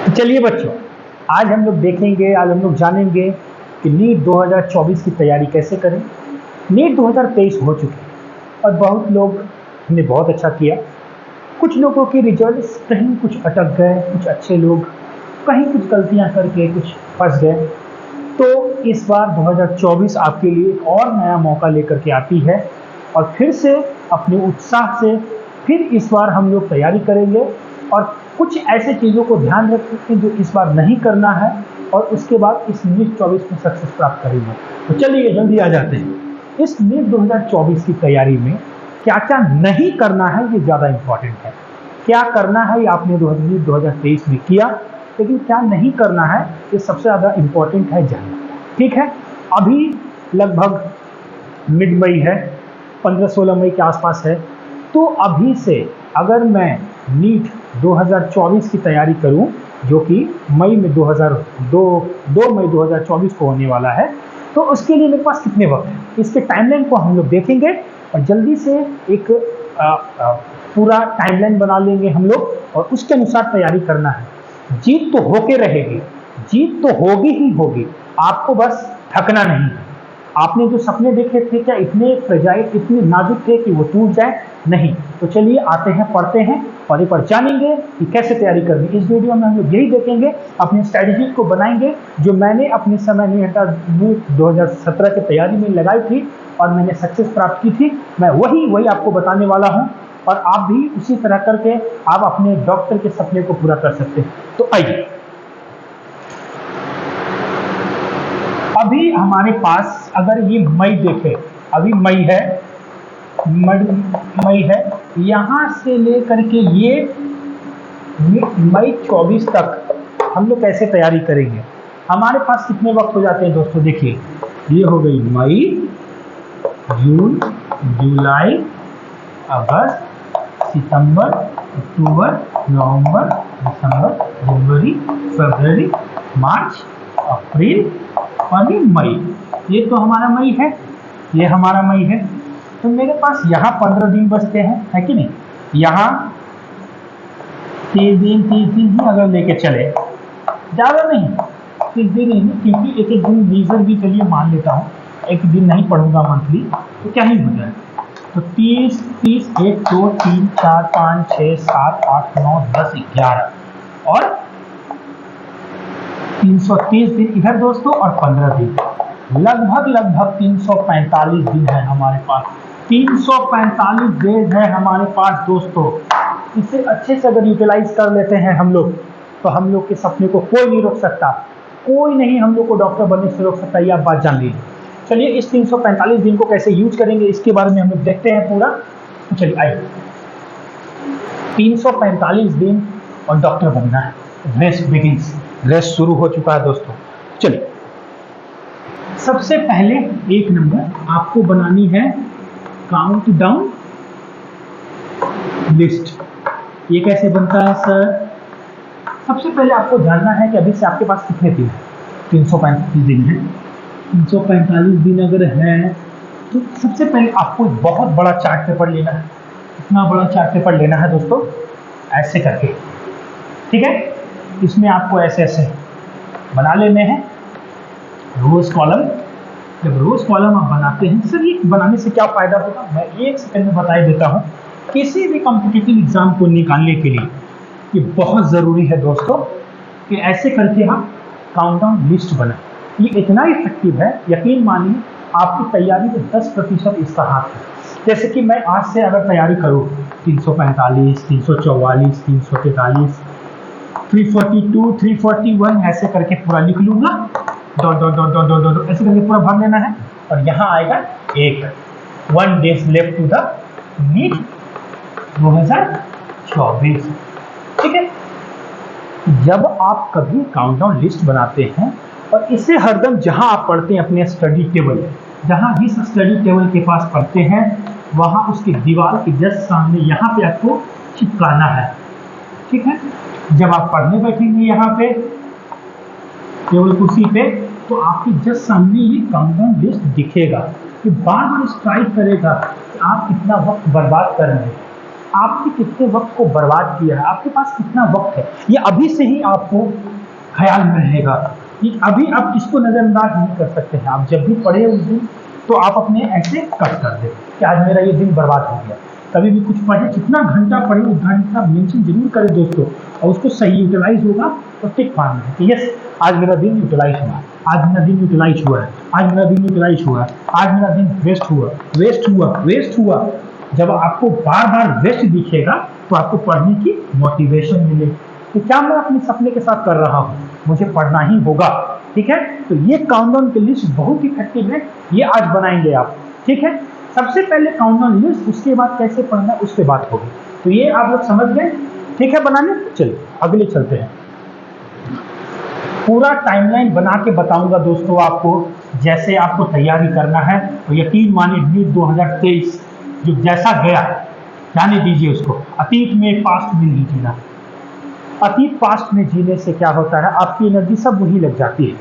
चलिए बच्चों, आज हम लोग देखेंगे, आज हम लोग जानेंगे कि नीट 2024 की तैयारी कैसे करें। नीट 2023 हो चुकी है और बहुत लोग ने बहुत अच्छा किया। कुछ लोगों के रिजल्ट्स कहीं कुछ अटक गए, कुछ अच्छे लोग कहीं कुछ गलतियां करके कुछ फंस गए। तो इस बार 2024 आपके लिए एक और नया मौका लेकर के आती है और फिर से अपने उत्साह से फिर इस बार हम लोग तैयारी करेंगे और कुछ ऐसे चीज़ों को ध्यान रखें जो इस बार नहीं करना है और उसके बाद इस नीट 24 में सक्सेस प्राप्त करेंगे। तो चलिए जल्दी आ जाते हैं। इस नीट 2024 की तैयारी में क्या क्या नहीं करना है ये ज़्यादा इम्पोर्टेंट है। क्या करना है ये आपने नीट 2023 में किया, लेकिन क्या नहीं करना है ये सबसे ज़्यादा इम्पोर्टेंट है जानना। ठीक है, अभी लगभग मिड मई है, 15-16 मई के आसपास है। तो अभी से अगर मैं नीट 2024 की तैयारी करूं, जो कि मई में 2 मई 2024 को होने वाला है, तो उसके लिए मेरे पास कितने वक्त है, इसके टाइमलाइन को हम लोग देखेंगे और जल्दी से एक पूरा टाइमलाइन बना लेंगे हम लोग और उसके अनुसार तैयारी करना है। जीत तो होके रहेगी, जीत तो होगी ही होगी, आपको बस थकना नहीं है। आपने जो सपने देखे थे क्या इतने फ्रेजाइल, इतने नाजुक थे कि वो टूट जाए? नहीं। तो चलिए आते हैं, पढ़ते हैं और एक बार जानेंगे कि कैसे तैयारी करनी। इस वीडियो में हम लोग यही देखेंगे, अपनी स्ट्रैटेजी को बनाएंगे जो मैंने अपने समय नीट 2017 की तैयारी में लगाई थी और मैंने सक्सेस प्राप्त की थी। मैं वही आपको बताने वाला हूँ और आप भी उसी तरह करके आप अपने डॉक्टर के सपने को पूरा कर सकते हैं। तो आइए, अभी हमारे पास अगर ये मई देखें, अभी मई है, यहाँ से लेकर के ये मई 24 तक हम लोग कैसे तैयारी करेंगे। हमारे पास कितने वक्त हो जाते हैं दोस्तों? देखिए, ये हो गई मई, जून, जुलाई, अगस्त, सितंबर, अक्टूबर, नवंबर, दिसंबर, जनवरी, फरवरी, मार्च, अप्रैल और ये मई। ये तो हमारा मई है, ये हमारा मई है। तो मेरे पास यहाँ 15 दिन बचते हैं, है कि नहीं? यहाँ 30 दिन ही अगर लेके चले, ज़्यादा नहीं, 30 दिन ही, क्योंकि एक दिन रीजन भी चलिए मान लेता हूँ, एक दिन नहीं पढ़ूंगा मंथली तो क्या ही हो जाए। तो 30, 1, 2, 3, 4, 5, 6, 7, 8, 9, 10, 11 और 330 दिन इधर दोस्तों और 15 दिन, लगभग 345 दिन है हमारे पास। 345 डेज है हमारे पास दोस्तों। इसे अच्छे से अगर यूटिलाइज कर लेते हैं हम लोग, तो हम लोग के सपने को कोई नहीं रोक सकता, कोई नहीं हम लोग को डॉक्टर बनने से रोक सकता। ये आप बात जान लीजिए। चलिए, इस 345 दिन को कैसे यूज करेंगे इसके बारे में हम लोग देखते हैं पूरा। तो चलिए आइए, 345 दिन और डॉक्टर बनना है। रेस बिगिंस, रेस शुरू हो चुका है दोस्तों। चलिए, सबसे पहले 1 नंबर आपको बनानी है काउंटडाउन लिस्ट। ये कैसे बनता है सर? सबसे पहले आपको जानना है कि अभी से आपके पास कितने दिन है। 345 दिन है। 345 दिन अगर है तो सबसे पहले आपको एक बहुत बड़ा चार्ट पेपर लेना है। इतना बड़ा चार्ट पेपर लेना है दोस्तों, ऐसे करके, ठीक है। इसमें आपको ऐसे बना लेने हैं रोज कॉलम। जब रोज कॉलम आप बनाते हैं, सर ये बनाने से क्या फायदा होगा, मैं 1 सेकंड में बता देता हूँ। किसी भी कॉम्पिटिटिव एग्जाम को निकालने के लिए ये बहुत ज़रूरी है दोस्तों कि ऐसे करके आप काउंटडाउन लिस्ट बनाएं। ये इतना इफेक्टिव है, यकीन मानिए आपकी तैयारी में 10% इसका हाथ है। जैसे कि मैं आज से अगर तैयारी करूँ 345, 344, 343, 342, 341 ऐसे करके पूरा लिख लूंगा, डॉट ऐसे करके पूरा भर लेना है और यहाँ आएगा 1 days left to the NEET 2024, ठीक है। जब आप कभी काउंटडाउन लिस्ट बनाते हैं और इसे हरदम जहां आप पढ़ते हैं अपने स्टडी टेबल, जहां जिस स्टडी टेबल के पास पढ़ते हैं वहां उसकी दीवार के जस्ट सामने यहाँ पे आपको चिपकाना है, ठीक है। जब आप पढ़ने बैठेंगे यहाँ पे टेबल कुर्सी पे, तो आपके जस्ट सामने ये काउंटडाउन लिस्ट दिखेगा कि बार बार स्ट्राइक करेगा कि आप कितना वक्त बर्बाद कर रहे हैं। आपके कितने वक्त को बर्बाद किया है, आपके पास कितना वक्त है, ये अभी से ही आपको ख्याल में रहेगा। ये अभी आप इसको नज़रअंदाज नहीं कर सकते हैं। आप जब भी पढ़े उस दिन तो आप अपने ऐसे कट कर दे कि आज मेरा ये दिन बर्बाद हो गया। कभी भी कुछ पढ़े, कितना घंटा पढ़े उस घंटा मेंशन जरूर करें दोस्तों, और उसको सही यूटिलाइज होगा तो टिक मारना है कि यस आज मेरा दिन यूटिलाइज हुआ, आज मेरा दिन यूटिलाइज हुआ है, आज मेरा दिन यूटिलाइज हुआ, आज मेरा दिन वेस्ट हुआ, वेस्ट हुआ, वेस्ट हुआ। जब आपको बार बार वेस्ट दिखेगा तो आपको पढ़ने की मोटिवेशन मिलेगी कि क्या मैं अपने सपने के साथ कर रहा हूँ, मुझे पढ़ना ही होगा। ठीक है, तो ये काउंटडाउन की लिस्ट बहुत इफेक्टिव है, ये आज बनाएंगे आप। ठीक है, सबसे पहले काउंटडाउन लिस्ट, उसके बाद कैसे पढ़ना है उसके बात होगी। तो ये आप लोग समझ गए। ठीक है, बनाने चलिए अगले चलते हैं। पूरा टाइमलाइन बना के बताऊंगा दोस्तों आपको, जैसे आपको तैयारी करना है। तो यकीन मानिए नीट 2023 जो जैसा गया जाने दीजिए उसको। अतीत में पास्ट में नहीं जीना। अतीत पास्ट में जीने से क्या होता है, आपकी एनर्जी सब वही लग जाती है।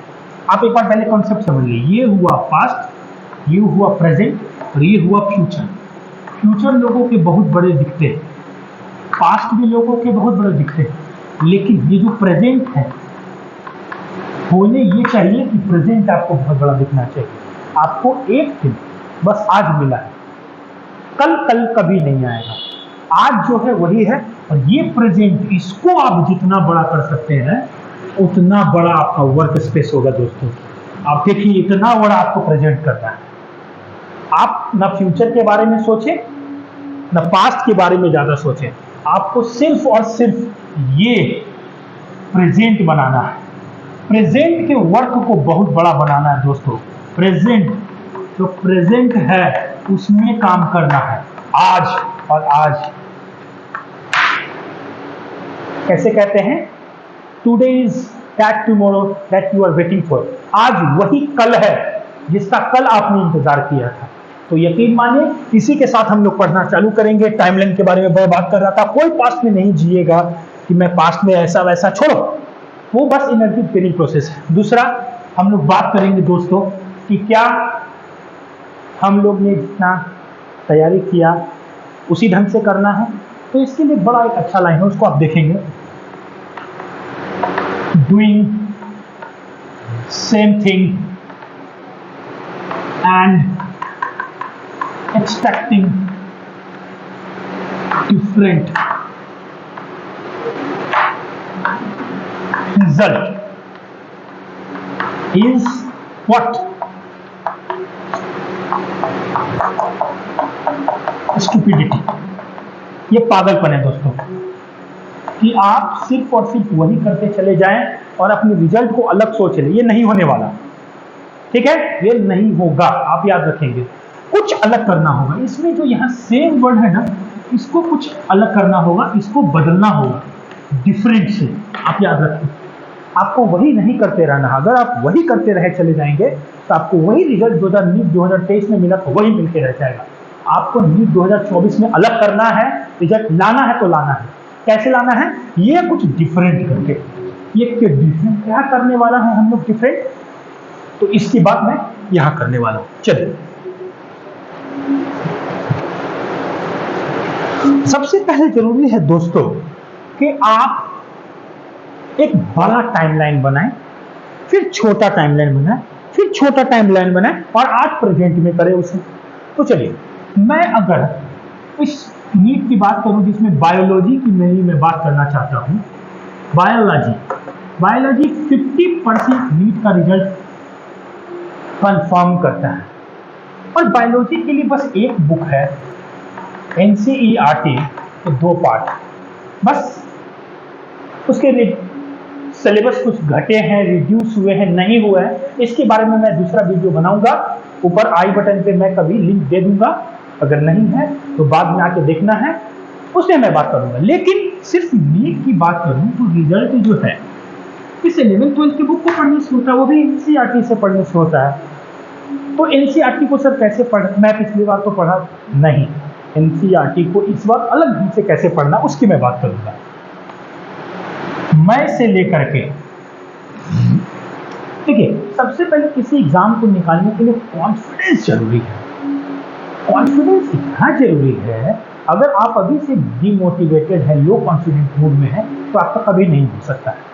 आप एक बार पहले कॉन्सेप्ट समझिए, ये हुआ पास्ट, ये हुआ प्रेजेंट और ये हुआ फ्यूचर। फ्यूचर लोगों के बहुत बड़े दिखते हैं, पास्ट भी लोगों के बहुत बड़े दिखते हैं, लेकिन ये जो प्रेजेंट है होने ये चाहिए कि प्रेजेंट आपको बहुत बड़ा दिखना चाहिए। आपको एक दिन बस आज मिला है, कल कभी नहीं आएगा। आज जो है वही है, और ये प्रेजेंट इसको आप जितना बड़ा कर सकते हैं उतना बड़ा आपका वर्क स्पेस होगा दोस्तों। आप देखिए इतना बड़ा आपको प्रेजेंट करना है। आप ना फ्यूचर के बारे में सोचें ना पास्ट के बारे में ज्यादा सोचें, आपको सिर्फ और सिर्फ ये प्रेजेंट बनाना है। प्रेजेंट के वर्क को बहुत बड़ा बनाना है दोस्तों। प्रेजेंट जो प्रेजेंट है उसमें काम करना है, आज और आज। कैसे कहते हैं, today is that tomorrow that you are waiting for. आज वही कल है जिसका कल आपने इंतजार किया था। तो यकीन मानिए इसी के साथ हम लोग पढ़ना चालू करेंगे। टाइमलाइन के बारे में मैं बात कर रहा था, कोई पास्ट में नहीं जिएगा कि मैं पास्ट में ऐसा वैसा, छोड़ो, वो बस एनर्जी ट्रेनिंग प्रोसेस है। दूसरा हम लोग बात करेंगे दोस्तों कि क्या हम लोग ने जितना तैयारी किया उसी ढंग से करना है। तो इसके लिए बड़ा एक अच्छा लाइन है, उसको आप देखेंगे, doing same thing and expecting different result is what? Stupidity। ये पागलपन है दोस्तों कि आप सिर्फ और सिर्फ वही करते चले जाएं और अपने रिजल्ट को अलग सोच लें। ये नहीं होने वाला, ठीक है, ये नहीं होगा। आप याद रखेंगे, कुछ अलग करना होगा। इसमें जो यहाँ सेम वर्ड है ना, इसको कुछ अलग करना होगा, इसको बदलना होगा, डिफरेंट से। आप याद रखें, आपको वही नहीं करते रहना। अगर आप वही करते रहे चले जाएंगे तो आपको वही रिजल्ट 2023 में मिला तो वही मिलके रह जाएगा। आपको नीट 2024 में अलग करना है, रिजल्ट लाना है तो लाना है। कैसे लाना है, ये कुछ डिफरेंट करके। ये डिफरेंट क्या करने वाला है हम लोग डिफरेंट, तो इसकी बात मैं यहां करने वाला हूं। चलिए, सबसे पहले जरूरी है दोस्तों कि आप एक बड़ा टाइमलाइन बनाएं, फिर छोटा टाइमलाइन बनाएं, फिर छोटा टाइमलाइन बनाएं और आज प्रेजेंट में करें उसे। तो चलिए, मैं अगर इस नीट की बात करूं जिसमें बायोलॉजी की मैं बात करना चाहता हूं। बायोलॉजी 50% नीट का रिजल्ट कंफर्म करता है। और बायोलॉजी के लिए बस एक बुक है, NCERT के 2 पार्ट, बस। उसके सिलेबस कुछ घटे हैं, रिड्यूस हुए हैं, नहीं हुए हैं, इसके बारे में मैं दूसरा वीडियो बनाऊंगा। ऊपर आई बटन पे मैं कभी लिंक दे दूंगा, अगर नहीं है तो बाद में आके देखना है, उसमें मैं बात करूंगा। लेकिन सिर्फ नीट की बात करूं तो रिजल्ट जो है इस 11th-12th की बुक को पढ़ने से होता है, वो भी NCERT से पढ़ने से होता है। तो NCERT को सर कैसे पढ़, मैं पिछली बार तो पढ़ा नहीं, NCERT को इस बार अलग ढंग से कैसे पढ़ना उसकी मैं बात करूंगा। मैं से लेकर के, देखिए, सबसे पहले किसी एग्जाम को निकालने के लिए कॉन्फिडेंस जरूरी है। कॉन्फिडेंस इतना जरूरी है अगर आप अभी से डीमोटिवेटेड है, लो कॉन्फिडेंट मूड में है, तो आपका कभी नहीं हो सकता है।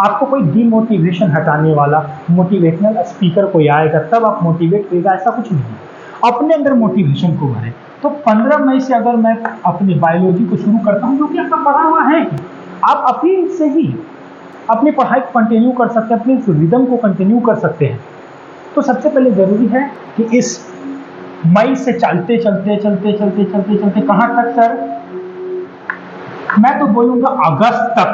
आपको कोई डीमोटिवेशन हटाने वाला मोटिवेशनल स्पीकर कोई आएगा तब आप मोटिवेट होगा, ऐसा कुछ नहीं है। अपने अंदर मोटिवेशन को भरें। तो 15 मई से अगर मैं अपनी बायोलॉजी को शुरू करता हूँ, जो कि आपका पढ़ा हुआ है, आप अभी से ही अपनी पढ़ाई को कंटिन्यू कर सकते हैं, अपने रिदम को कंटिन्यू कर सकते हैं। तो सबसे पहले जरूरी है कि इस मई से चलते चलते चलते चलते चलते चलते कहां तक सर? मैं तो बोलूंगा अगस्त तक।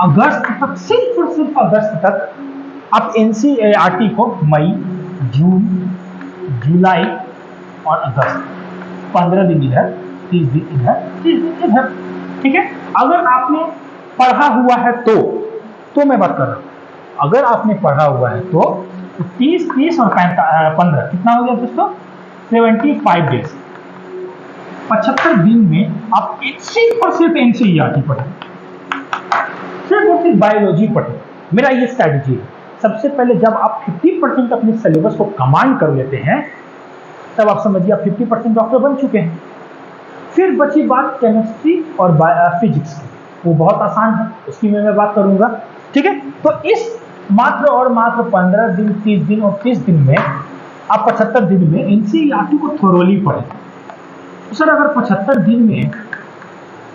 अगस्त तक, सिर्फ और सिर्फ अगस्त तक आप एनसीईआरटी को मई, जून, जुलाई और अगस्त 15 दिन इधर, 30 दिन इधर, 30 दिन इधर, ठीक है। अगर आपने पढ़ा हुआ है तो मैं बात कर रहा हूं, अगर आपने पढ़ा हुआ है तो 30, 30 और 15 कितना हो गया दोस्तों? 75 डेज, 75 दिन में आप सिर्फ और सिर्फ एनसीईआरटी पढ़ें, सिर्फ और सिर्फ बायोलॉजी पढ़ें। मेरा ये स्ट्रैटेजी है। सबसे पहले जब आप 50% अपने सिलेबस को कमांड कर लेते हैं, तब आप समझिए आप 50% डॉक्टर बन चुके हैं। फिर बची बात केमिस्ट्री और फिजिक्स की, वो बहुत आसान है, उसकी मैं बात करूंगा, ठीक है। तो इस मात्र और मात्र 15 दिन, 30 दिन और 30 दिन में आप 75 दिन में एनसीईआरटी को थोरोली पढ़ें। तो सर अगर 75 दिन में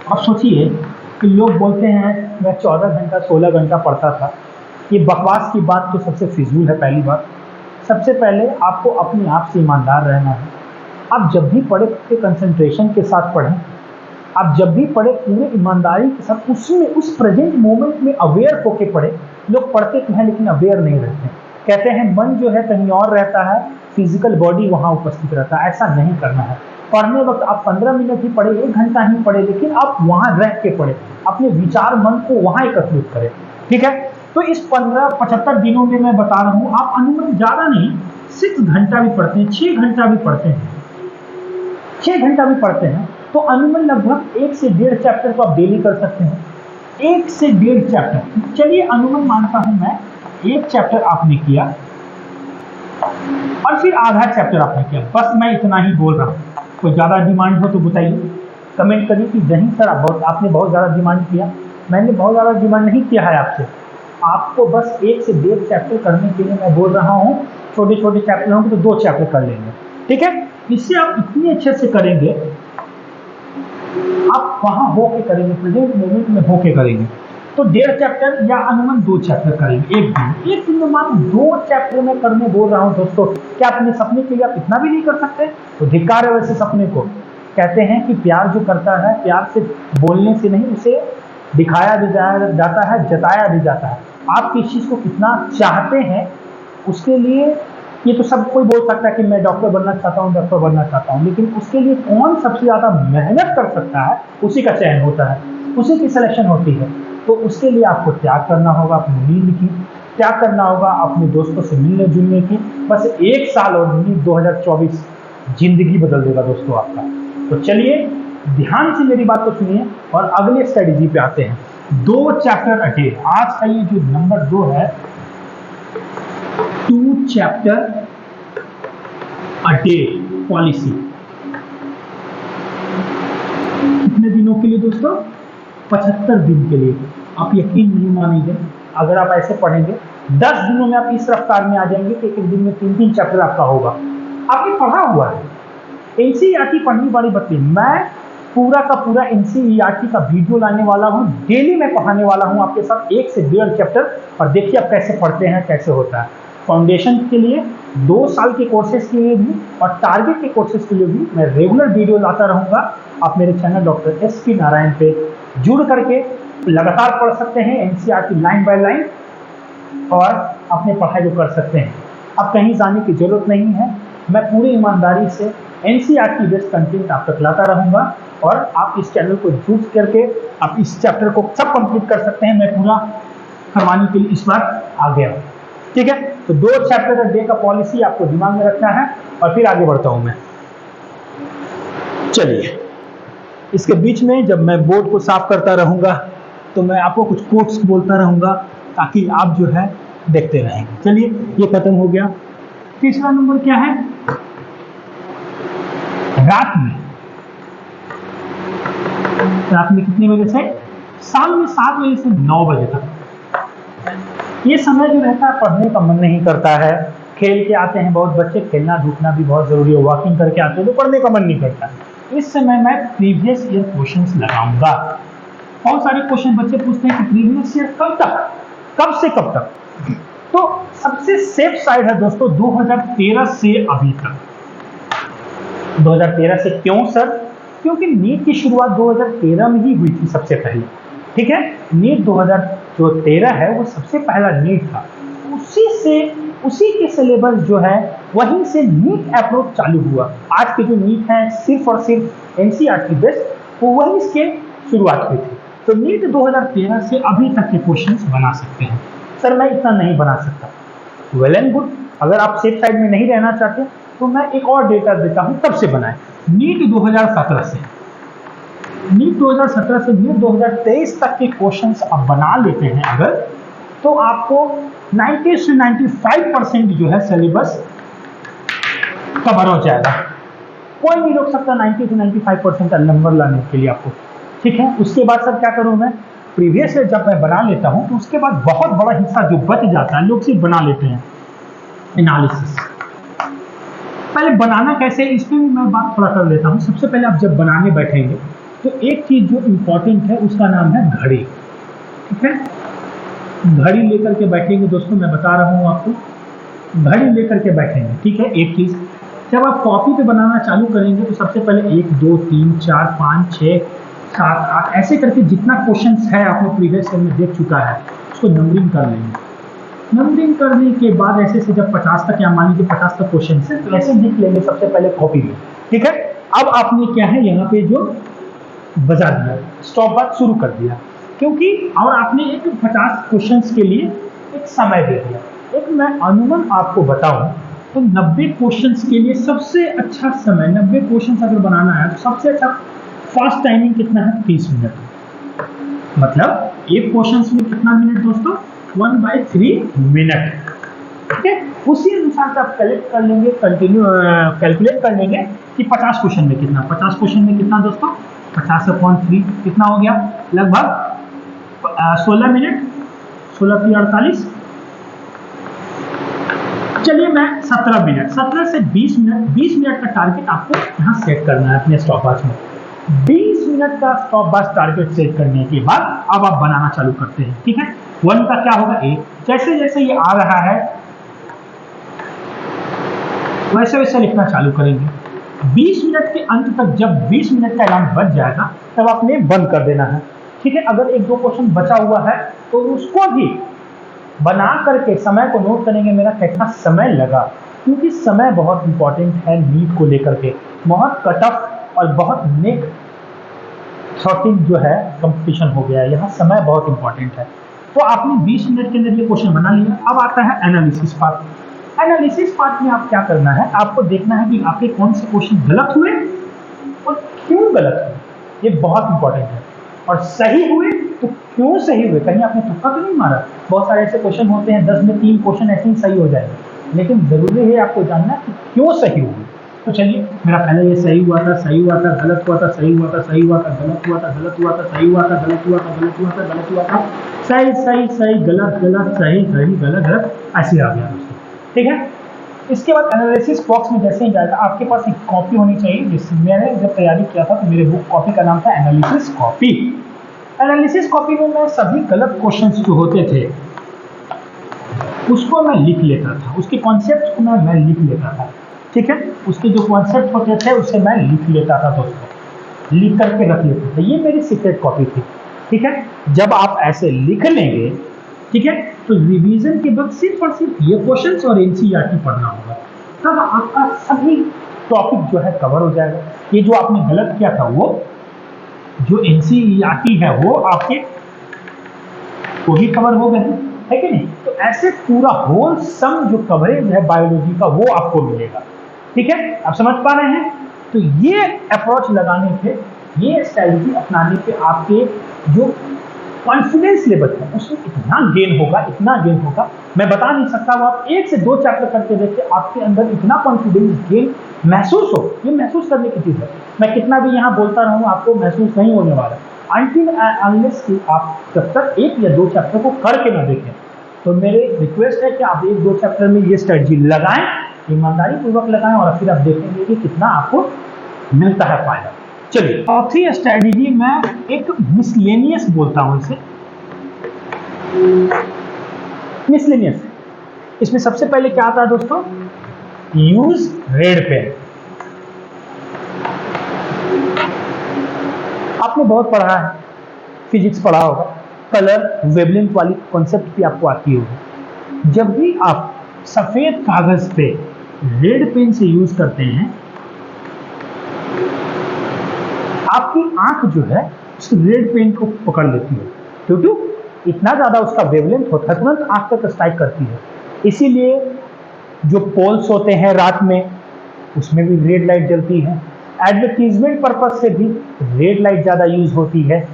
आप सोचिए कि लोग बोलते हैं मैं 14 घंटा 16 घंटा पढ़ता था, ये बकवास की बात तो सबसे फिजूल है। पहली बात, सबसे पहले आपको अपने आप से ईमानदार रहना है। आप जब भी पढ़े पूरे कंसंट्रेशन के साथ पढ़ें, आप जब भी पढ़े पूरे ईमानदारी के साथ, उसमें उस प्रेजेंट मोमेंट में अवेयर होके पढ़े। लोग पढ़ते तो हैं लेकिन अवेयर नहीं रहते, कहते हैं मन जो है कहीं और रहता है, फिजिकल बॉडी वहाँ उपस्थित रहता है। ऐसा नहीं करना है। पढ़ने वक्त आप 15 मिनट ही पढ़े, 1 घंटा ही पढ़े, लेकिन आप वहाँ रह के पढ़े, अपने विचार मन को वहाँ एकत्रित करें, ठीक है। तो इस 75 दिनों में मैं बता रहा हूँ, आप अनुमान ज़्यादा नहीं, 6 घंटा भी पढ़ते हैं, 6 घंटा भी पढ़ते हैं, 6 घंटा भी पढ़ते हैं, तो अनुमान लगभग 1 से 1.5 चैप्टर को आप डेली कर सकते हैं। 1 से 1.5 चैप्टर, चलिए अनुमान मानता हूं मैं 1 चैप्टर आपने किया और फिर आधा चैप्टर आपने किया, बस मैं इतना ही बोल रहा हूँ। कोई ज़्यादा डिमांड हो तो बताइए, कमेंट करिए कि नहीं सर आपने बहुत ज़्यादा डिमांड किया। मैंने बहुत ज़्यादा डिमांड नहीं किया है आपसे, आपको बस 1 से 1.5 चैप्टर करने के लिए मैं बोल रहा हूँ। छोटे छोटे चैप्टर होंगे तो 2 चैप्टर कर लेंगे, ठीक है। इससे आप इतने अच्छे से करेंगे, आप वहां होके करेंगे, प्रेजेंट मोमेंट में होके करेंगे, तो 1.5 चैप्टर या अनुमान 2 चैप्टर करेंगे एक दिन में। मात्र 2 चैप्टर में करने बोल रहा हूँ दोस्तों। क्या अपने सपने के लिए आप इतना भी नहीं कर सकते? तो धिक्कार है वैसे सपने को। कहते हैं कि प्यार जो करता है, प्यार से बोलने से नहीं, उसे दिखाया भी जाता है, जताया भी जाता है। आप किस चीज को कितना चाहते हैं, उसके लिए ये तो सब कोई बोल सकता है कि मैं डॉक्टर बनना चाहता हूँ, डॉक्टर बनना चाहता हूँ, लेकिन उसके लिए कौन सबसे ज़्यादा मेहनत कर सकता है, उसी का चयन होता है, उसी की सिलेक्शन होती है। तो उसके लिए आपको त्याग करना होगा अपनी नींद की, त्याग करना होगा अपने दोस्तों से मिलने जुलने की। बस 1 साल और 2024 जिंदगी बदल देगा दोस्तों आपका। तो चलिए ध्यान से मेरी बात को सुनिए और अगले स्ट्रेटेजी पे आते हैं। 2 चैप्टर अ डे, आज का ये जो नंबर 2 है, 2 चैप्टर अ डे पॉलिसी। कितने दिनों के लिए दोस्तों? 75 दिन के लिए। आप यकीन नहीं मानेंगे, अगर आप ऐसे पढ़ेंगे 10 दिनों में आप इस रफ्तार में आ जाएंगे कि एक दिन में 3-3 चैप्टर आपका होगा। आपने पढ़ा हुआ है, एनसीईआरटी पढ़ने वाली बच्चे, मैं पूरा का पूरा एनसीईआरटी का वीडियो लाने वाला हूँ, डेली मैं पढ़ाने वाला हूँ आपके साथ 1 से 1.5 चैप्टर, और देखिए आप कैसे पढ़ते हैं, कैसे होता है। फाउंडेशन के लिए, 2 साल के कोर्सेज के लिए भी और टारगेट के कोर्सेज के लिए भी मैं रेगुलर वीडियो लाता रहूँगा। आप मेरे चैनल डॉक्टर SP नारायण पे जुड़ करके लगातार पढ़ सकते हैं एनसीईआरटी लाइन बाय लाइन, और अपने पढ़ाई को कर सकते हैं। अब कहीं जाने की जरूरत नहीं है, मैं पूरी ईमानदारी से एनसीईआरटी बेस्ड कंटेंट आप तक लाता रहूँगा, और आप इस चैनल को जुड़ करके आप इस चैप्टर को सब कंप्लीट कर सकते हैं। मैं पूरा करवाने के लिए इस बार आ गया, ठीक है। तो 2 चैप्टर डे का पॉलिसी आपको दिमाग में रखना है, और फिर आगे बढ़ता हूं मैं। चलिए, इसके बीच में जब मैं बोर्ड को साफ करता रहूंगा तो मैं आपको कुछ कोट्स बोलता रहूंगा, ताकि आप जो है देखते रहेंगे। चलिए, ये खत्म हो गया। तीसरा नंबर क्या है? रात में रात में कितने बजे से? शाम में 7 बजे से 9 बजे तक। ये समय जो रहता है पढ़ने का मन नहीं करता है, खेल के आते हैं बहुत बच्चे, खेलना धूपना भी बहुत जरूरी है, वॉकिंग करके आते हैं तो पढ़ने का मन नहीं करता। इस समय मैं प्रीवियस ईयर क्वेश्चंस लगाऊंगा। बहुत सारे क्वेश्चन बच्चे पूछते हैं कि प्रीवियस ईयर कब तक, कब से कब तक? तो सबसे सेफ साइड है दोस्तों 2013 से अभी तक। 2013 से क्यों सर? क्योंकि नीट की शुरुआत 2013 में ही हुई थी सबसे पहले, ठीक है। नीट 2013 है वो सबसे पहला नीट था, उसी के सिलेबस जो है वहीं से नीट अप्रोच चालू हुआ। आज के जो नीट है सिर्फ और सिर्फ एनसीईआरटी बेस्ड, वो वहीं से शुरुआत हुई थी। तो नीट 2013 से अभी तक के क्वेश्चंस बना सकते हैं। सर मैं इतना नहीं बना सकता, वेल एंड गुड। अगर आप सेफ साइड में नहीं रहना चाहते तो मैं एक और डेटा देता हूं तब से बनाए। नीट 2017 से नीट 2023 तक के क्वेश्चंस आप बना लेते हैं अगर, तो आपको 90 से 95% जो है सिलेबस कवर हो जाएगा। कोई नहीं रोक सकता 90 से 95% नंबर लाने के लिए आपको, ठीक है। उसके बाद सर क्या करूं मैं? प्रीवियस ईयर जब मैं बना लेता हूं तो उसके बाद बहुत बड़ा हिस्सा जो बच जाता है लोग सिर्फ बना लेते हैं एनालिसिस। पहले बनाना कैसे, इस पर भी मैं बात थोड़ा कर लेता हूं। सबसे पहले आप जब बनाने बैठेंगे तो एक चीज जो इंपॉर्टेंट है उसका नाम है घड़ी, ठीक है। घड़ी लेकर के बैठेंगे दोस्तों, मैं बता रहा हूं आपको, घड़ी लेकर के बैठेंगे, ठीक है। एक चीज, जब आप कॉपी पे बनाना चालू करेंगे तो सबसे पहले 1 2 3 4 5 6 7 8 ऐसे करके जितना क्वेश्चन है आपने प्रीवियस ईयर में देख चुका है उसको नंबरिंग कर लेंगे। नंबरिंग करने के बाद ऐसे से जब 50 तक या मान लीजिए 50 तक क्वेश्चन है तो ऐसे लिख लेंगे सबसे पहले कॉपी में, ठीक है। अब आपने क्या है यहाँ पे जो बजा दिया, स्टॉप वॉच शुरू कर दिया, क्योंकि और आपने एक 50 क्वेश्चंस के लिए एक समय दे दिया। एक मैं अनुमान आपको बताऊं तो 90 क्वेश्चंस के लिए सबसे अच्छा समय, 90 क्वेश्चंस अगर बनाना है तो सबसे अच्छा फास्ट टाइमिंग कितना है? 30 मिनट। मतलब एक क्वेश्चंस में कितना मिनट दोस्तों? 1/3 मिनट, ठीक है। उसी अनुसार से आप कलेक्ट कर लेंगे, कैलकुलेट कर लेंगे कि 50 क्वेश्चन में कितना, 50 क्वेश्चन में कितना दोस्तों? 50/3 कितना हो गया? लगभग 16 मिनट, 16 × 48। चलिए मैं 17 मिनट, 17 से 20 मिनट, 20 मिनट का टारगेट आपको यहाँ सेट करना है अपने स्टॉप वॉच में। 20 मिनट का स्टॉप वॉच टारगेट सेट करने के बाद अब आप बनाना चालू करते हैं, ठीक है। 1 का क्या होगा? 1। जैसे जैसे ये आ रहा है वैसे वैसे लिखना चालू करेंगे। 20 मिनट के अंत तक जब 20 मिनट का अलार्म बज जाएगा तब आपने बंद कर देना है, ठीक है। अगर 1-2 क्वेश्चन बचा हुआ है तो उसको भी बना करके समय को नोट करेंगे, मेरा कितना समय लगा, क्योंकि समय बहुत इंपॉर्टेंट है नीट को लेकर के। बहुत कट ऑफ और बहुत नेक शॉर्टिंग जो है कंपटीशन हो गया है, यहाँ समय बहुत इंपॉर्टेंट है। तो आपने 20 मिनट के अंदर ये क्वेश्चन बना लिया। अब आता है एनालिसिस पार्ट। एनालिसिस पार्ट में आप क्या करना है, आपको देखना है कि आपके कौन से क्वेश्चन गलत हुए और क्यों गलत हुए, ये बहुत इंपॉर्टेंट है। और सही हुए तो क्यों सही हुए, कहीं आपने तुक्का तो नहीं मारा। बहुत सारे ऐसे क्वेश्चन होते हैं 10 में 3 क्वेश्चन ऐसे ही सही हो जाएंगे, लेकिन जरूरी है आपको जानना कि क्यों सही हुए। तो चलिए, मेरा पहले ये सही हुआ था, सही हुआ था, गलत हुआ था, सही हुआ था, सही हुआ था, गलत हुआ था, गलत हुआ था, सही हुआ था, गलत हुआ था, गलत हुआ था, गलत हुआ था, सही सही सही, गलत गलत, सही सही, गलत गलत, ऐसे आ गया दोस्तों, ठीक है। इसके बाद एनालिसिस बॉक्स में जैसे ही जाएगा आपके पास एक कॉपी होनी चाहिए, जिससे मैंने जब तैयारी किया था तो मेरे बुक कॉपी का नाम था एनालिसिस कॉपी। एनालिसिस कॉपी में मैं सभी गलत क्वेश्चंस जो होते थे उसको मैं लिख लेता था, उसके कॉन्सेप्ट को मैं लिख लेता था, ठीक है। उसके जो कॉन्सेप्ट होते थे उससे मैं लिख लेता था दोस्तों, लिख करके रख लेता था। ये मेरी सीक्रेट कॉपी थी, ठीक है। जब आप ऐसे लिख लेंगे, ठीक है, तो रिवीजन के बाद सिर्फ और सिर्फ ये क्वेश्चंस और एनसीईआरटी पढ़ना होगा, तब आपका सभी टॉपिक जो है कवर हो जाएगा। ये जो आपने गलत किया था वो जो एनसीईआरटी है वो आपके वो भी कवर हो गए, है कि नहीं। तो ऐसे पूरा होल सम जो कवरेज है बायोलॉजी का वो आपको मिलेगा, ठीक है। आप समझ पा रहे हैं। तो ये अप्रोच लगाने पे, ये स्ट्रेटजी अपनाने पे आपके जो कॉन्फिडेंस लेवल है उसमें इतना गेन होगा, इतना गेन होगा, मैं बता नहीं सकता। वो आप 1 से 2 चैप्टर करके देखिए, आपके अंदर इतना कॉन्फिडेंस गेन महसूस हो। ये महसूस करने की चीज़ है, मैं कितना भी यहाँ बोलता रहूँ आपको महसूस नहीं होने वाला। अनटिल अनलेस कि आप जब तक एक या दो चैप्टर को करके ना देखें। तो मेरे रिक्वेस्ट है कि आप एक दो चैप्टर में ये स्ट्रेटजी लगाएं, ईमानदारी पूर्वक लगाएं, और फिर आप देखेंगे कि कितना आपको मिलता है फायदा। चलिए, चौथी स्ट्रेटजी मैं एक मिसलेनियस बोलता हूं इसे, मिसलेनियस। इसमें सबसे पहले क्या आता है दोस्तों, यूज रेड पेन। आपने बहुत पढ़ा है, फिजिक्स पढ़ा होगा, कलर वेवलेंथ वाली कॉन्सेप्ट भी आपको आती होगी। जब भी आप सफेद कागज पे रेड पेन से यूज करते हैं, आपकी आंख जो है उस रेड पेन को पकड़ लेती है, क्योंकि इतना ज्यादा उसका वेवलेंथ होता है, तुरंत आंख तक स्ट्राइक करती है। इसीलिए जो पोल्स होते हैं रात में, उसमें भी रेड लाइट जलती है। एडवर्टीजमेंट पर्पज से भी रेड लाइट ज्यादा यूज होती है।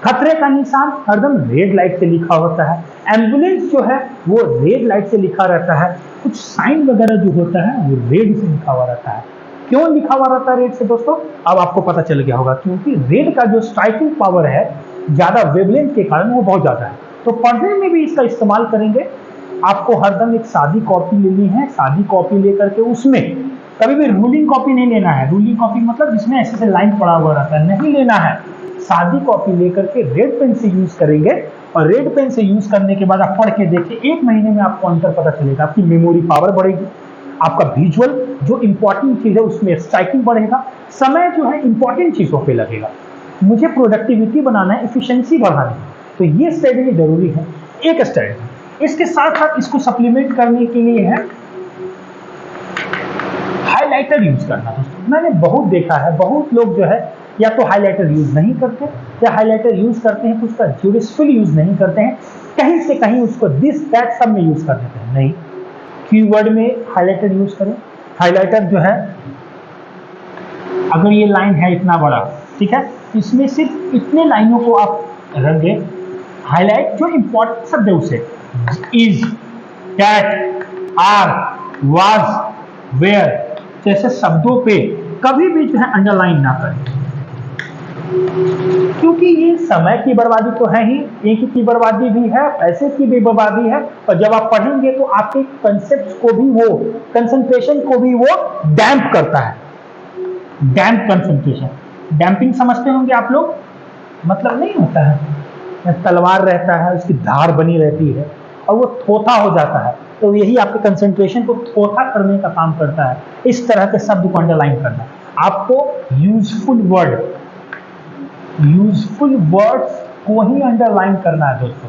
खतरे का निशान हरदम रेड लाइट से लिखा होता है। एम्बुलेंस जो है वो रेड लाइट से लिखा रहता है। कुछ साइन वगैरह जो होता है वो रेड से लिखा हुआ रहता है। क्यों लिखा हुआ रहता है रेड से दोस्तों, अब आपको पता चल गया होगा, क्योंकि रेड का जो स्ट्राइकिंग पावर है ज्यादा वेवलेंथ के कारण वो बहुत ज्यादा है। तो पढ़ने में भी इसका इस्तेमाल करेंगे। आपको हरदम एक सादी कॉपी लेनी है, सादी कॉपी लेकर के उसमें कभी भी रूलिंग कॉपी नहीं लेना है। रूलिंग कॉपी मतलब जिसमें ऐसे से लाइन पड़ा हुआ रहता है, नहीं लेना है। सादी कॉपी लेकर के रेड पेन से यूज करेंगे, और रेड पेन से यूज करने के बाद आप पढ़ के देखिए, एक महीने में आपको अंतर पता चलेगा। आपकी मेमोरी पावर बढ़ेगी, आपका विजुअल जो इंपॉर्टेंट चीज है उसमें स्ट्राइकिंग बढ़ेगा, समय जो है इंपॉर्टेंट चीजों पे लगेगा। मुझे प्रोडक्टिविटी बनाना है, एफिशिएंसी बढ़ानी है, तो ये स्ट्रेटेजी जरूरी है। एक स्ट्रेटेजी, इसके साथ साथ इसको सप्लीमेंट करने के लिए है हाइलाइटर यूज करना। दोस्तों मैंने बहुत देखा है, बहुत लोग जो है या तो हाइलाइटर यूज नहीं करते, या हाइलाइटर यूज करते हैं तो उसका यूजफुल यूज नहीं करते हैं, कहीं से कहीं उसको दिस दैट सब में यूज कर देते हैं। नहीं, कीवर्ड में हाइलाइटर यूज करें। हाइलाइटर जो है, अगर ये लाइन है इतना बड़ा, ठीक है, इसमें सिर्फ इतने लाइनों को आप रख दें। हाईलाइट जो इंपॉर्टेंट शब्द है उसे is, cat, are, was, where जैसे शब्दों पे कभी भी जो है अंडरलाइन ना करें, क्योंकि ये समय की बर्बादी तो है ही, एक की बर्बादी भी है, पैसे की भी बर्बादी है। और जब आप पढ़ेंगे तो आपके कंसेप्ट को भी वो, कंसंट्रेशन को भी वो डैम्प करता है। डैम्प कंसंट्रेशन, डैम्पिंग समझते होंगे आप लोग, मतलब नहीं होता है, तलवार रहता है उसकी धार बनी रहती है और वो थोथा हो जाता है, तो यही आपके कंसंट्रेशन को थोथा करने का काम करता है। इस तरह के शब्द को अंडरलाइन करना। आपको यूजफुल वर्ड, यूजफुल वर्ड्स को ही अंडरलाइन करना है दोस्तों,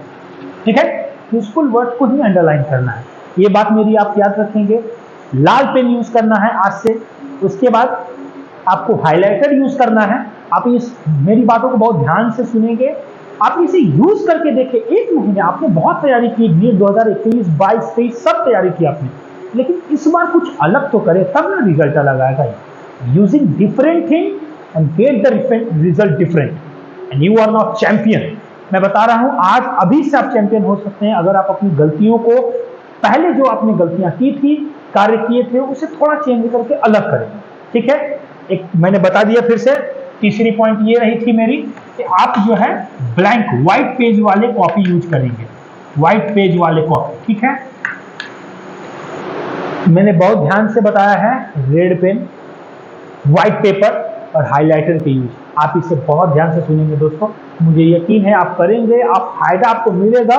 ठीक है, यूजफुल वर्ड्स को ही अंडरलाइन करना है। ये बात मेरी आप याद रखेंगे। लाल पेन यूज करना है आज से, उसके बाद आपको हाइलाइटर यूज करना है। आप इस मेरी बातों को बहुत ध्यान से सुनेंगे, आप इसे यूज करके देखें। एक महीने आपने बहुत तैयारी की, नीट 2021, 22, 23 सब तैयारी की आपने, लेकिन इस बार कुछ अलग तो करे, तब ना रिजल्ट अलग आएगा। Using different thing and get the result different, and you are not champion. मैं बता रहा हूं, आज अभी से आप चैंपियन हो सकते हैं अगर आप अपनी गलतियों को, पहले जो आपने गलतियां की थी, कार्य किए थे, उसे थोड़ा चेंज करके अलग करें, ठीक है। एक मैंने बता दिया फिर से, तीसरी पॉइंट ये रही थी मेरी कि आप जो है ब्लैंक व्हाइट पेज वाले कॉपी यूज करेंगे, व्हाइट पेज वाले कॉपी, ठीक है। मैंने बहुत ध्यान से बताया है, रेड पेन, व्हाइट पेपर और हाइलाइटर के यूज। आप इसे बहुत ध्यान से सुनेंगे दोस्तों, मुझे यकीन है आप करेंगे, आप फायदा आपको मिलेगा।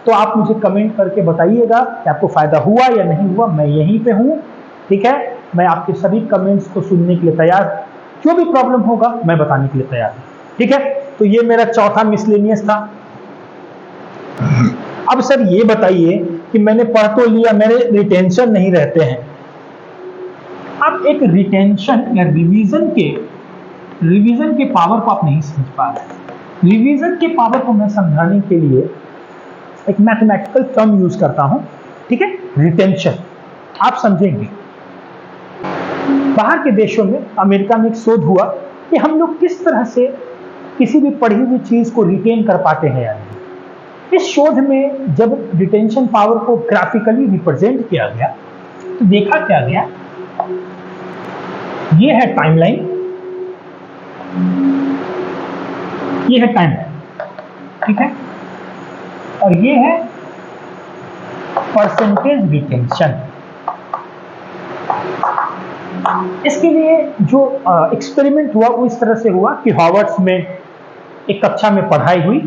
तो आप मुझे कमेंट करके बताइएगा कि आपको फायदा हुआ या नहीं हुआ। मैं यहीं पे हूं, ठीक है, मैं आपके सभी कमेंट्स को सुनने के लिए तैयार, जो भी प्रॉब्लम होगा मैं बताने के लिए तैयार हूं, ठीक है। तो ये मेरा चौथा मिसलेनियस था। अब सर ये बताइए कि मैंने पढ़ तो लिया, मेरे रिटेंशन नहीं रहते हैं। अब एक रिटेंशन या रिवीजन के पावर को आप नहीं समझ पा रहे। रिवीजन के पावर को मैं समझाने के लिए एक मैथमेटिकल टर्म यूज करता हूं, ठीक है, रिटेंशन। आप समझेंगे, बाहर के देशों में, अमेरिका में एक शोध हुआ कि हम लोग किस तरह से किसी भी पढ़ी हुई चीज को रिटेन कर पाते हैं या नहीं। इस शोध में जब रिटेंशन पावर को ग्राफिकली रिप्रेजेंट किया गया तो देखा क्या गया, ये है टाइमलाइन, ये है टाइम, ठीक है, और ये है परसेंटेज रिटेंशन। इसके लिए जो एक्सपेरिमेंट हुआ वो इस तरह से हुआ कि हार्वर्ड में एक कक्षा में पढ़ाई हुई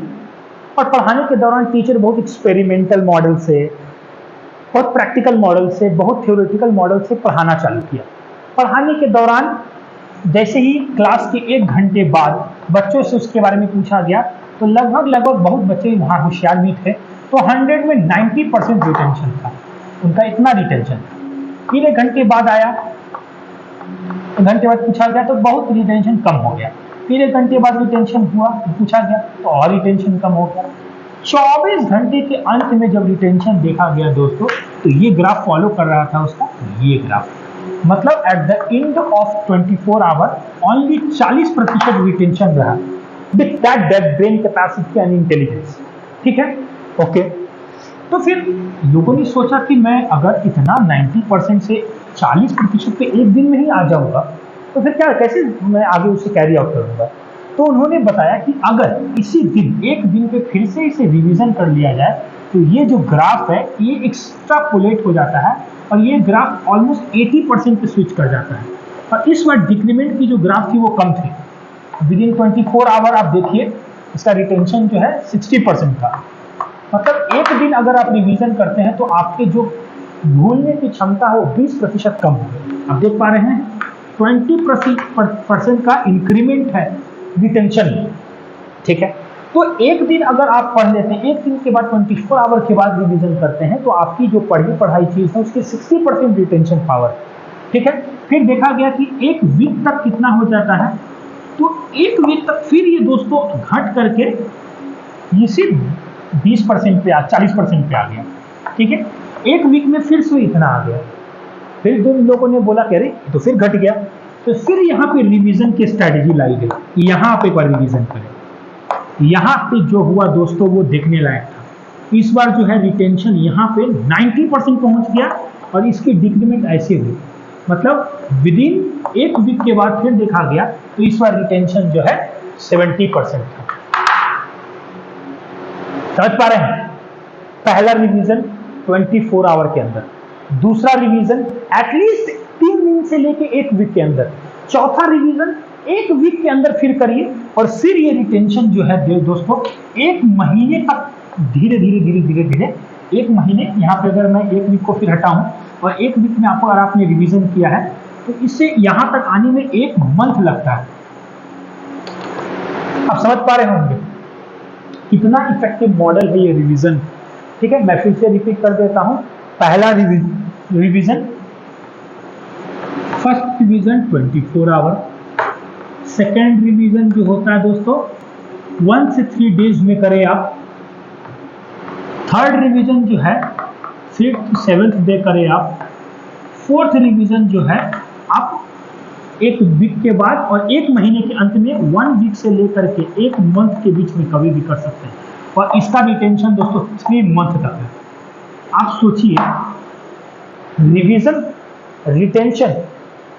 और पढ़ाने के दौरान टीचर बहुत एक्सपेरिमेंटल मॉडल से, बहुत प्रैक्टिकल मॉडल से, बहुत थ्योरेटिकल मॉडल से पढ़ाना चालू किया। पढ़ाने के दौरान जैसे ही क्लास के 1 घंटे बाद बच्चों से उसके बारे में पूछा गया तो लगभग बहुत बच्चे वहाँ होशियार भी थे, तो 100 में 90% रिटेंशन था, उनका इतना रिटेंशन था। फिर 1 घंटे बाद आया, 1 घंटे बाद पूछा गया तो बहुत रिटेंशन कम हो गया। फिर 1 घंटे बाद रिटेंशन हुआ, पूछा गया तो और रिटेंशन कम हो गया। 24 घंटे के अंत में जब रिटेंशन देखा गया दोस्तों, तो ये ग्राफ फॉलो कर रहा था उसका, ये ग्राफ मतलब at the end of 24 hour only 40% retention रहा with that brain capacity and intelligence, ठीक है, ओके। तो फिर लोगों ने सोचा कि मैं अगर इतना 90% से 40% पे एक दिन में ही आ जाऊंगा तो फिर क्या, कैसे मैं आगे उसे कैरी आउट करूंगा। तो उन्होंने बताया कि अगर इसी दिन, एक दिन पे फिर से इसे रिवीजन कर लिया जाए तो ये जो ग्राफ है ये एक्स्ट्रापोलेट हो जाता है और ये ग्राफ ऑलमोस्ट 80% पे स्विच कर जाता है। और इस बार डिक्रीमेंट की जो ग्राफ थी वो कम थी। विद इन 24 आवर आप देखिए इसका रिटेंशन जो है 60% था। मतलब एक दिन अगर आप रिवीजन करते हैं तो आपके जो भूलने की क्षमता है वो 20% कम हो गई। आप देख पा रहे हैं 20% का इंक्रीमेंट है रिटेंशन में, ठीक है। तो एक दिन अगर आप पढ़ लेते हैं, एक दिन के बाद 24 आवर के बाद रिवीजन करते हैं तो आपकी जो पढ़ाई चीज है उसकी 60% रिटेंशन पावर, ठीक है। फिर देखा गया कि एक वीक तक कितना हो जाता है, तो एक वीक तक फिर ये दोस्तों घट करके ये सिर्फ 20% पे 40% पे आ गया, ठीक है। एक वीक में फिर से इतना आ गया। फिर दो लोगों ने बोला कि अरे तो फिर घट गया, तो फिर यहाँ पे रिवीजन की स्ट्रैटेजी लाई गई, यहाँ पे एक बार रिवीजन करें। यहाँ पे जो हुआ दोस्तों वो देखने लायक था। इस बार जो है रिटेंशन यहाँ पे 90% पहुंच गया और इसकी डिक्रीमेंट ऐसे हुई, मतलब विद इन एक वीक के बाद फिर देखा गया तो इस बार रिटेंशन जो है 70% था। समझ पा रहे हैं? पहला रिवीजन 24 आवर के अंदर, दूसरा रिवीजन एटलीस्ट 3 दिन से लेके 1 वीक के अंदर, चौथा रिवीजन 1 वीक के अंदर फिर करिए और फिर ये रिटेंशन जो है दोस्तों 1 महीने तक धीरे धीरे 1 महीने, यहाँ पे अगर मैं 1 वीक को फिर हटाऊं और 1 वीक में आपको अगर आपने रिवीजन किया है तो इससे यहाँ तक आने में 1 मंथ लगता है। आप समझ पा रहे होंगे कितना इफेक्टिव मॉडल है ये रिवीजन, ठीक है। मैं फिर से रिपीट कर देता हूं, पहला revision, first revision 24 hour, second revision जो होता है दोस्तों 1 से 3 डेज में करें आप, थर्ड रिवीजन जो है 5th to 7th डे करें आप, फोर्थ रिवीजन जो है आप 1 वीक के बाद और 1 महीने के अंत में 1 वीक से लेकर के 1 मंथ के बीच में कभी भी कर सकते हैं और इसका रिटेंशन दोस्तों 3 मंथ तक है। आप सोचिए रिवीजन, रिटेंशन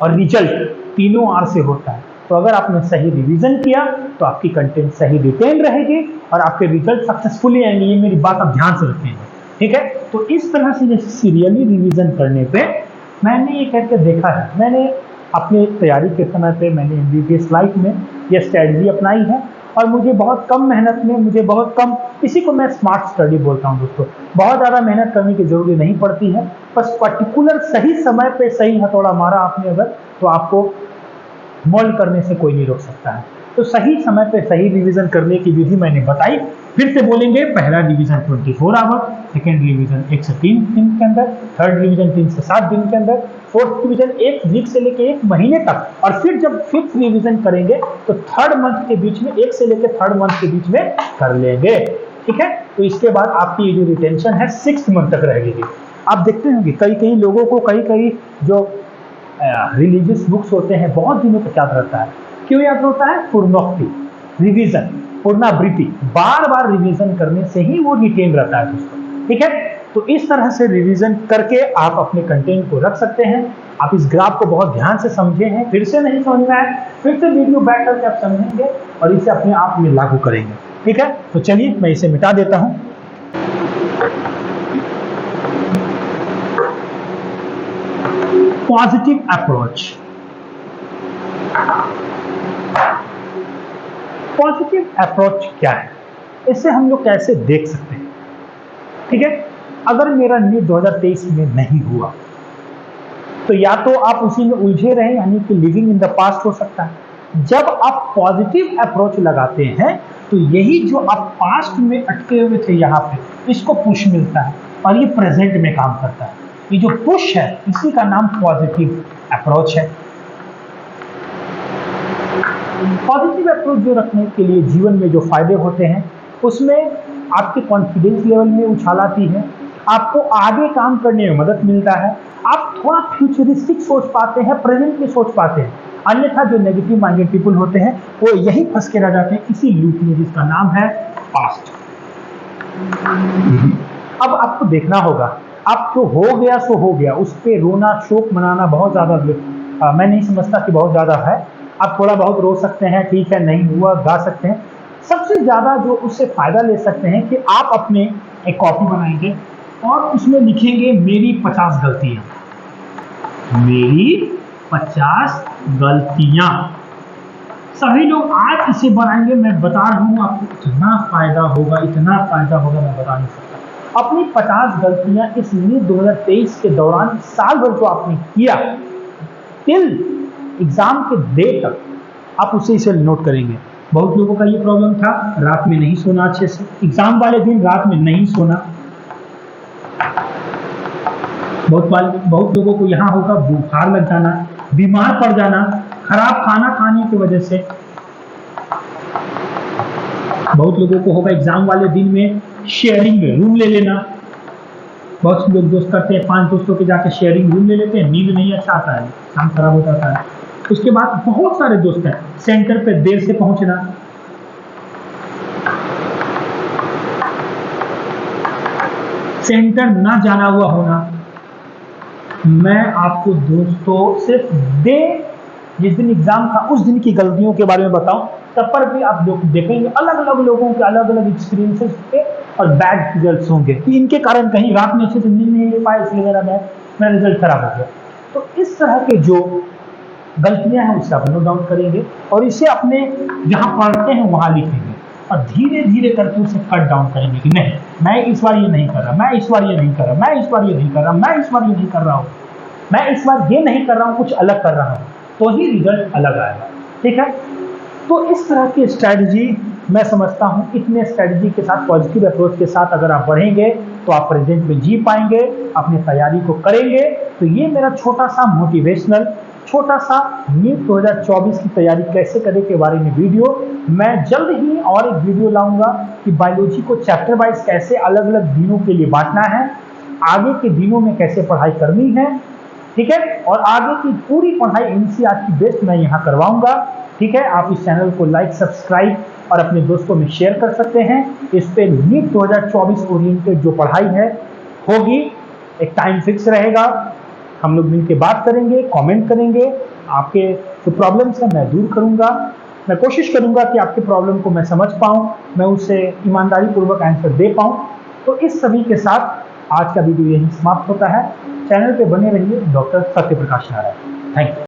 और रिजल्ट तीनों आर से होता है। तो अगर आपने सही रिवीजन किया तो आपकी कंटेंट सही रिटेन रहेगी और आपके रिजल्ट सक्सेसफुली आएंगे। ये मेरी बात आप ध्यान से रखेंगे, ठीक है। तो इस तरह से जैसे सीरियली रिवीजन करने पे मैंने ये करके देखा है, मैंने अपनी तैयारी के समय पे मैंने MBBS लाइफ में ये स्ट्रैटेजी अपनाई है और मुझे बहुत कम मेहनत में, मुझे बहुत कम, इसी को मैं स्मार्ट स्टडी बोलता हूँ दोस्तों। बहुत ज़्यादा मेहनत करने की जरूरत नहीं पड़ती है, बस पर्टिकुलर सही समय पे सही हथौड़ा मारा आपने अगर, तो आपको मोल्ड करने से कोई नहीं रोक सकता है। तो सही समय पे सही रिवीजन करने की विधि मैंने बताई। फिर से बोलेंगे, पहला रिवीजन 24 आवर, सेकेंड रिवीजन 1 से 3 दिन के अंदर, थर्ड रिवीजन 3 से 7 दिन के अंदर, फोर्थ रिवीजन 1 वीक से लेके 1 महीने तक, और फिर जब फिफ्थ रिवीजन करेंगे तो 3rd मंथ के बीच में, 1 से लेके 3rd मंथ के बीच में कर लेंगे, ठीक है। तो इसके बाद आपकी जो रिटेंशन है 6th मंथ तक रहेगी। आप देखते होंगे कई लोगों को कई जो रिलीजियस बुक्स होते हैं बहुत दिनों तक याद रहता है। क्यों याद होता है? पुनरुक्ति, रिवीजन, पुनरावृत्ति, बार बार रिवीजन करने से ही वो रिटेन रहता है दोस्तों, ठीक है। तो इस तरह से रिवीजन करके आप अपने कंटेंट को रख सकते हैं। आप इस ग्राफ को बहुत ध्यान से समझे हैं, फिर से नहीं समझ में आए फिर से वीडियो बैक करके आप समझेंगे और इसे अपने आप में लागू करेंगे। ठीक है, तो चलिए मैं इसे मिटा देता हूं। Positive approach. पॉजिटिव अप्रोच क्या है, इसे हम लोग कैसे देख सकते हैं? ठीक है, अगर मेरा नीट 2023 में नहीं हुआ तो या तो आप उसी में उलझे रहे, यानी कि लिविंग इन द पास्ट हो सकता है। जब आप पॉजिटिव अप्रोच लगाते हैं तो यही जो आप पास्ट में अटके हुए थे यहाँ पे, इसको पुश मिलता है और ये प्रेजेंट में काम करता है। ये जो पुश है इसी का नाम पॉजिटिव अप्रोच है। पॉजिटिव अप्रोच जो रखने के लिए जीवन में जो फायदे होते हैं उसमें आपके कॉन्फिडेंस लेवल में उछाल आती है, आपको आगे काम करने में मदद मिलता है, आप थोड़ा फ्यूचरिस्टिक सोच पाते हैं, प्रेजेंट में सोच पाते हैं। अन्यथा जो नेगेटिव माइंडेड पीपल होते हैं वो यही फंस के रह जाते हैं इसी लूप में जिसका नाम है पास्ट। अब आपको देखना होगा, आप जो हो गया सो हो गया, उस पर रोना शोक मनाना बहुत ज्यादा मैं नहीं समझता कि बहुत ज्यादा है। आप थोड़ा बहुत रो सकते हैं, ठीक है, नहीं हुआ गा सकते हैं। सबसे ज्यादा जो उससे फायदा ले सकते हैं कि आप अपने एक कॉपी बनाएंगे और उसमें लिखेंगे मेरी 50 गलतियां, मेरी 50 गलतियां। सभी लोग आज इसे बनाएंगे, मैं बता रहा हूं आपको इतना फायदा होगा, इतना फायदा होगा मैं बता नहीं सकता। अपनी 50 गलतियां इस नीट 2023 के दौरान साल भर जो आपने किया टिल एग्जाम के डे तक आप उसे इसे नोट करेंगे। बहुत लोगों का ये प्रॉब्लम था, रात में नहीं सोना अच्छे से, एग्जाम वाले दिन रात में नहीं सोना। बहुत लोगों को यहाँ होगा बुखार लग जाना, बीमार पड़ जाना, खराब खाना खाने की वजह से। बहुत लोगों को होगा एग्जाम वाले दिन में शेयरिंग में रूम ले लेना। बहुत से लोग दोस्त करते हैं, 5 दोस्तों के जाके शेयरिंग रूम ले लेते हैं, नींद नहीं अच्छा आता है, काम खराब हो जाता है। उसके बाद बहुत सारे दोस्त हैं, सेंटर पे देर से पहुंचना, सेंटर ना जाना हुआ होना। मैं आपको दोस्तों सिर्फ जिस दिन एग्जाम था उस दिन की गलतियों के बारे में बताऊं, तब पर भी आप लोग देखेंगे अलग अलग लोगों के अलग अलग एक्सपीरियंसेस थे और बैड रिजल्ट्स होंगे कि इनके कारण कहीं रात में अच्छे से नींद नहीं ले पाए, इसलिए मेरा रिजल्ट खराब हो गया। तो इस तरह के जो गलतियां हैं उसे आप नोट डाउन करेंगे और इसे अपने जहां पढ़ते हैं वहां लिखेंगे और धीरे धीरे करके उसे कट डाउन करेंगे कि नहीं, मैं इस बार ये नहीं कर रहा, मैं इस बार ये नहीं कर रहा, मैं इस बार ये नहीं कर रहा, मैं इस बार ये नहीं कर रहा हूँ, मैं इस बार ये नहीं कर रहा हूँ, कुछ अलग कर रहा हूँ, तो ही रिजल्ट अलग आएगा। ठीक है, तो इस तरह की स्ट्रैटेजी मैं समझता हूँ, इतने स्ट्रैटेजी के साथ, पॉजिटिव अप्रोच के साथ अगर आप बढ़ेंगे तो आप प्रेजेंट में जी पाएंगे, अपनी तैयारी को करेंगे। तो ये मेरा छोटा सा मोटिवेशनल, छोटा सा नीट 2024 की तैयारी कैसे करें के बारे में वीडियो। मैं जल्द ही और एक वीडियो लाऊंगा कि बायोलॉजी को चैप्टर वाइज कैसे अलग अलग दिनों के लिए बांटना है, आगे के दिनों में कैसे पढ़ाई करनी है। ठीक है, और आगे की पूरी पढ़ाई एनसीईआरटी की बेस्ड मैं यहाँ करवाऊंगा। ठीक है, आप इस चैनल को लाइक, सब्सक्राइब और अपने दोस्तों में शेयर कर सकते हैं। इस पे नीट 2024 ओरिएंटेड जो पढ़ाई है होगी, एक टाइम फिक्स रहेगा, हम लोग मिलकर बात करेंगे, कमेंट करेंगे, आपके जो प्रॉब्लम्स हैं मैं दूर करूंगा। मैं कोशिश करूंगा कि आपके प्रॉब्लम को मैं समझ पाऊं, मैं उसे ईमानदारी पूर्वक आंसर दे पाऊं। तो इस सभी के साथ आज का वीडियो यही समाप्त होता है। चैनल पे बने रहिए, doctor Satya Prakash Narayan. Thank you.